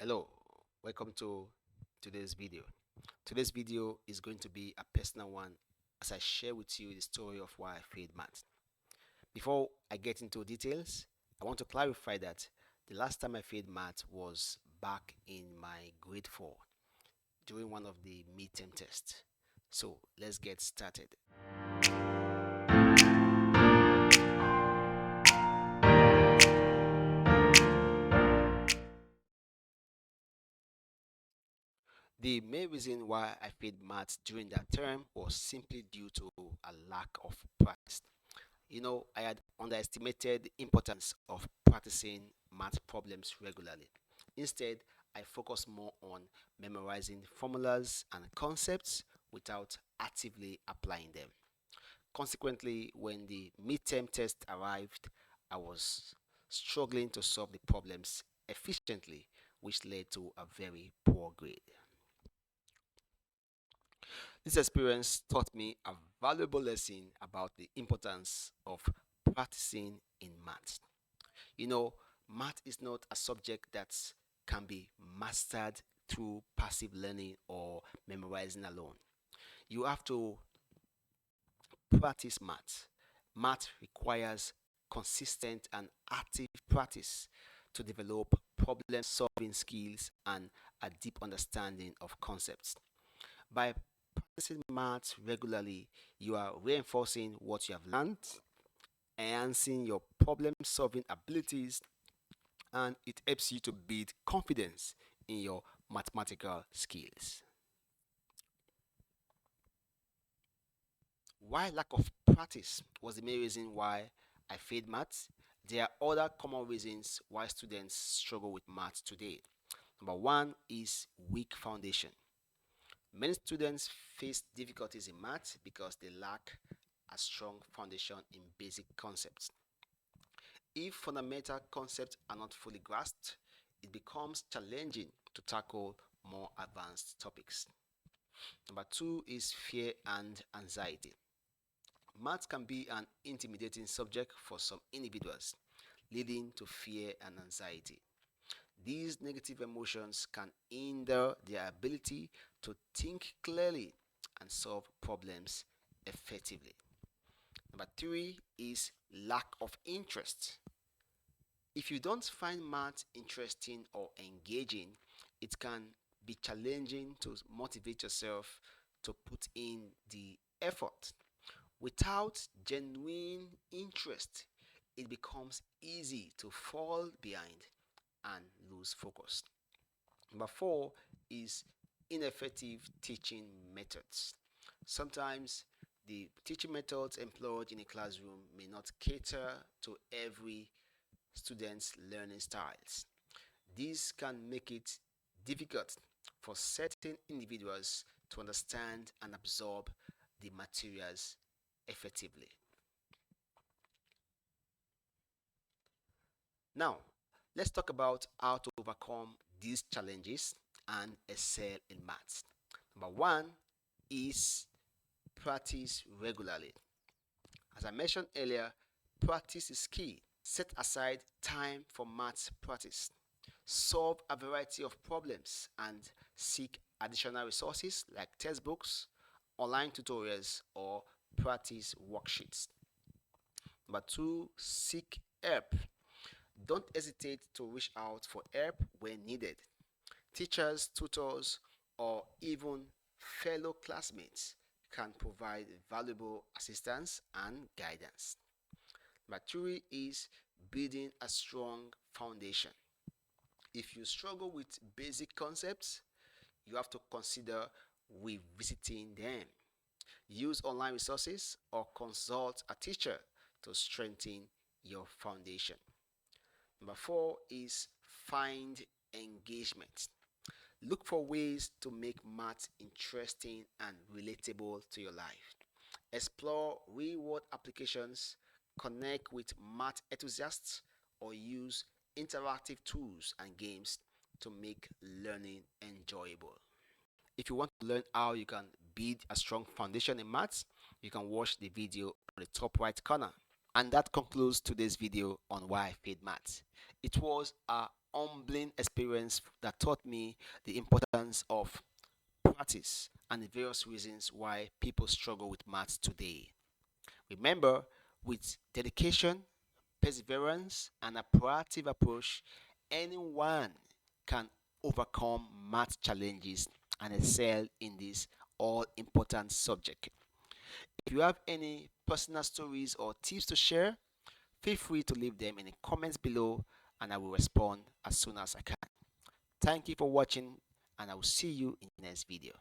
Hello, welcome to today's video. Today's video is going to be a personal one as I share with you the story of why I failed math. Before I get into details, I want to clarify that the last time I failed math was back in my grade 4 during one of the midterm tests. So let's get started. The main reason why I failed maths during that term was simply due to a lack of practice. I had underestimated the importance of practicing math problems regularly. Instead, I focused more on memorizing formulas and concepts without actively applying them. Consequently, when the midterm test arrived, I was struggling to solve the problems efficiently, which led to a very poor grade. This experience taught me a valuable lesson about the importance of practicing in math. You know, math is not a subject that can be mastered through passive learning or memorizing alone. You have to practice math. Math requires consistent and active practice to develop problem solving skills and a deep understanding of concepts. By practicing math regularly, you are reinforcing what you have learned, enhancing your problem solving abilities, and it helps you to build confidence in your mathematical skills. Why lack of practice was the main reason why I failed maths. There are other common reasons why students struggle with maths today. Number one is weak foundation. Many students face difficulties in maths because they lack a strong foundation in basic concepts. If fundamental concepts are not fully grasped, it becomes challenging to tackle more advanced topics. Number two is fear and anxiety. Maths can be an intimidating subject for some individuals, leading to fear and anxiety. These negative emotions can hinder their ability to think clearly and solve problems effectively. Number three is lack of interest. If you don't find math interesting or engaging, it can be challenging to motivate yourself to put in the effort. Without genuine interest, it becomes easy to fall behind and lose focus. Number four is ineffective teaching methods. Sometimes the teaching methods employed in a classroom may not cater to every student's learning styles. This can make it difficult for certain individuals to understand and absorb the materials effectively. Now, let's talk about how to overcome these challenges and excel in maths. Number one is practice regularly. As I mentioned earlier, practice is key. Set aside time for maths practice. Solve a variety of problems and seek additional resources like textbooks, online tutorials, or practice worksheets. Number two, seek help. Don't hesitate to reach out for help when needed. Teachers, tutors, or even fellow classmates can provide valuable assistance and guidance. Number three is building a strong foundation. If you struggle with basic concepts, you have to consider revisiting them. Use online resources or consult a teacher to strengthen your foundation. Number four is find engagement. Look for ways to make math interesting and relatable to your life. Explore real world applications, connect with math enthusiasts, or use interactive tools and games to make learning enjoyable. If you want to learn how you can build a strong foundation in maths, you can watch the video on the top right corner. And that concludes today's video on why I failed maths. It was a humbling experience that taught me the importance of practice and the various reasons why people struggle with maths today. Remember, with dedication, perseverance, and a proactive approach, anyone can overcome math challenges and excel in this all important subject. If you have any personal stories or tips to share, feel free to leave them in the comments below and I will respond as soon as I can. Thank you for watching and I will see you in the next video.